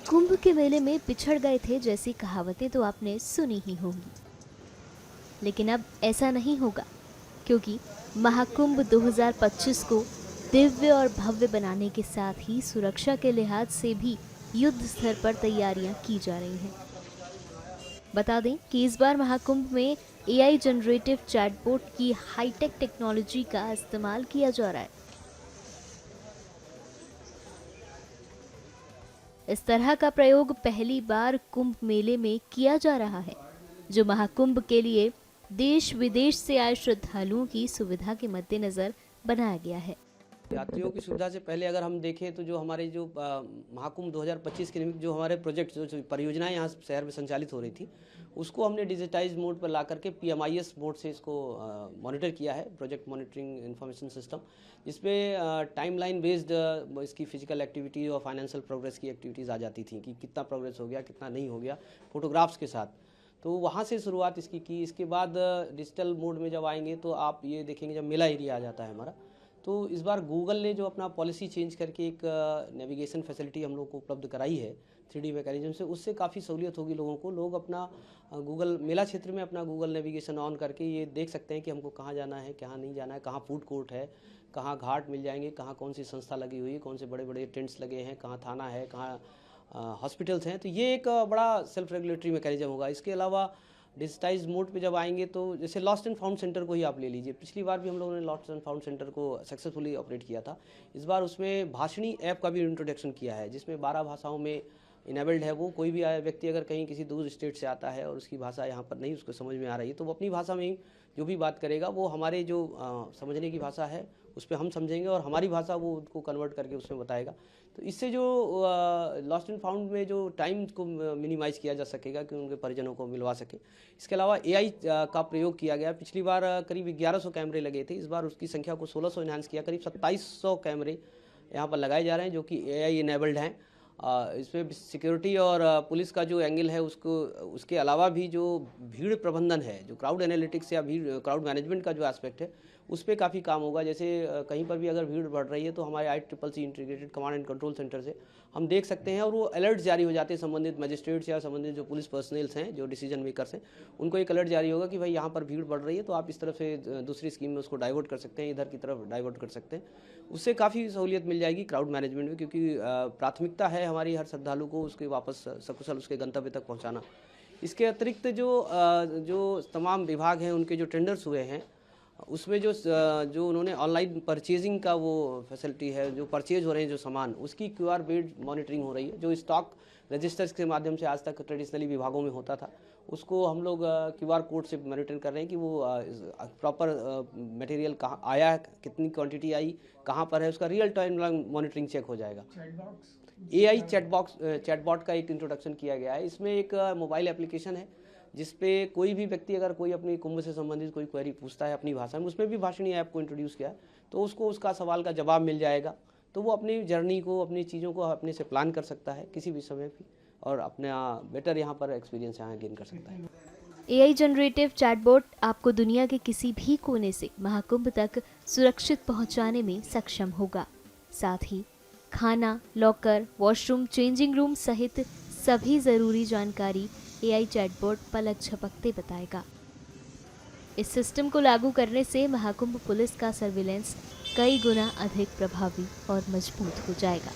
कुंभ के मेले में पिछड़ गए थे जैसी कहावतें तो आपने सुनी ही होंगी, लेकिन अब ऐसा नहीं होगा, क्योंकि महाकुंभ 2025 को दिव्य और भव्य बनाने के साथ ही सुरक्षा के लिहाज से भी युद्ध स्तर पर तैयारियां की जा रही हैं। बता दें कि इस बार महाकुंभ में एआई जनरेटिव चैटबॉट की हाईटेक टेक्नोलॉजी का इस्तेमाल किया जा रहा है। इस तरह का प्रयोग पहली बार कुंभ मेले में किया जा रहा है, जो महाकुंभ के लिए देश विदेश से आए श्रद्धालुओं की सुविधा के मद्देनजर बनाया गया है। यात्रियों की सुविधा से पहले अगर हम देखें तो जो हमारे जो महाकुंभ 2025 के निमित्त जो हमारे प्रोजेक्ट जो परियोजनाएं यहाँ शहर में संचालित हो रही थी, उसको हमने डिजिटाइज मोड पर ला करके PMIS मोड से इसको मॉनिटर किया है, प्रोजेक्ट मॉनिटरिंग इंफॉर्मेशन सिस्टम, जिसमें टाइमलाइन बेस्ड इसकी फिजिकल एक्टिविटी और फाइनेंशियल प्रोग्रेस की एक्टिविटीज़ आ जाती थी कि कितना प्रोग्रेस हो गया, कितना नहीं हो गया, फोटोग्राफ्स के साथ। तो वहाँ से शुरुआत इसकी की। इसके बाद डिजिटल मोड में जब आएंगे तो आप ये देखेंगे जब मेला एरिया आ जाता है हमारा, तो इस बार गूगल ने जो अपना पॉलिसी चेंज करके एक नेविगेशन फैसिलिटी हम लोग को उपलब्ध कराई है 3D मैकेनिज्म से, उससे काफ़ी सहूलियत होगी लोगों को। लोग अपना गूगल मेला क्षेत्र में अपना गूगल नेविगेशन ऑन करके ये देख सकते हैं कि हमको कहाँ जाना है, कहाँ नहीं जाना है, कहाँ फूड कोर्ट है, कहाँ घाट मिल जाएंगे, कहाँ कौन सी संस्था लगी हुई है, कौन से बड़े बड़े टेंट्स लगे हैं, कहाँ थाना है, कहाँ हॉस्पिटल्स हैं। तो ये एक बड़ा सेल्फ रेगुलेटरी मैकेनिज्म होगा। इसके अलावा डिजिटाइज मोड पे जब आएंगे तो जैसे लॉस्ट एंड फाउंड सेंटर को ही आप ले लीजिए, पिछली बार भी हम लोगों ने लॉस्ट एंड फाउंड सेंटर को सक्सेसफुली ऑपरेट किया था। इस बार उसमें भाषणी ऐप का भी इंट्रोडक्शन किया है, जिसमें 12 भाषाओं में इनेबल्ड है। वो कोई भी व्यक्ति अगर कहीं किसी दूर स्टेट से आता है और उसकी भाषा यहाँ पर नहीं उसको समझ में आ रही है, तो वो अपनी भाषा में ही जो भी बात करेगा वो हमारे जो समझने की भाषा है उस पर हम समझेंगे और हमारी भाषा वो उनको कन्वर्ट करके उसमें बताएगा। तो इससे जो लॉस्ट एंड फाउंड में जो टाइम को मिनिमाइज़ किया जा सकेगा कि उनके परिजनों को मिलवा सके। इसके अलावा AI का प्रयोग किया गया। पिछली बार करीब 1100 कैमरे लगे थे, इस बार उसकी संख्या को 1600 इन्हांस किया, करीब 2700 कैमरे यहाँ पर लगाए जा रहे हैं जो कि AI इनेबल्ड हैं। इसमें सिक्योरिटी और पुलिस का जो एंगल है उसके अलावा भी जो भीड़ प्रबंधन है, जो क्राउड एनालिटिक्स या भीड़ क्राउड मैनेजमेंट का जो एस्पेक्ट है, उस पर काफ़ी काम होगा। जैसे कहीं पर भी अगर भीड़ बढ़ रही है तो हमारे ICCC integrated command and control centre से हम देख सकते हैं और वो अलर्ट जारी हो जाते हैं संबंधित मजिस्ट्रेट्स या संबंधित जो पुलिस पर्सनल्स हैं, जो डिसीजन मेकर्स हैं, उनको एक अलर्ट जारी होगा कि भाई यहाँ पर भीड़ बढ़ रही है तो आप इस तरफ से दूसरी स्कीम में उसको डाइवर्ट कर सकते हैं, इधर की तरफ डाइवर्ट कर सकते हैं। उससे काफ़ी सहूलियत मिल जाएगी क्राउड मैनेजमेंट में, क्योंकि प्राथमिकता है हमारी हर श्रद्धालु को उसके वापस सकुशल उसके गंतव्य तक पहुँचाना। इसके अतिरिक्त जो तमाम विभाग हैं उनके जो टेंडर्स हुए हैं उसमें जो उन्होंने ऑनलाइन परचेजिंग का वो फैसिलिटी है, जो परचेज हो रहे हैं जो सामान, उसकी QR बेस्ड मॉनिटरिंग हो रही है। जो स्टॉक रजिस्टर्स के माध्यम से आज तक ट्रेडिशनली विभागों में होता था, उसको हम लोग QR कोड से मॉनिटर कर रहे हैं कि वो प्रॉपर मटेरियल कहाँ आया है, कितनी क्वांटिटी आई, कहाँ पर है, उसका रियल टाइम मॉनिटरिंग चेक हो जाएगा। AI चैटबॉट का एक इंट्रोडक्शन किया गया है। इसमें एक मोबाइल एप्लीकेशन है जिसपे कोई भी व्यक्ति अगर कोई अपनी कुंभ से संबंधित कोई क्वेरी पूछता है अपनी भाषा में, उसमें भी भाषणी ऐप को इंट्रोड्यूस किया है, तो उसको उसका सवाल का जवाब मिल जाएगा। तो वो अपनी जर्नी को, अपनी चीज़ों को अपने से प्लान कर सकता है किसी भी समय भी, और अपना बेटर यहाँ पर एक्सपीरियंस यहाँ गेन कर सकता है। AI जनरेटिव चैटबॉट आपको दुनिया के किसी भी कोने से महाकुंभ तक सुरक्षित पहुंचाने में सक्षम होगा। साथ ही खाना, लॉकर, वॉशरूम, चेंजिंग रूम सहित सभी ज़रूरी जानकारी AI चैटबॉट पलक झपकते बताएगा। इस सिस्टम को लागू करने से महाकुंभ पुलिस का सर्विलेंस कई गुना अधिक प्रभावी और मजबूत हो जाएगा।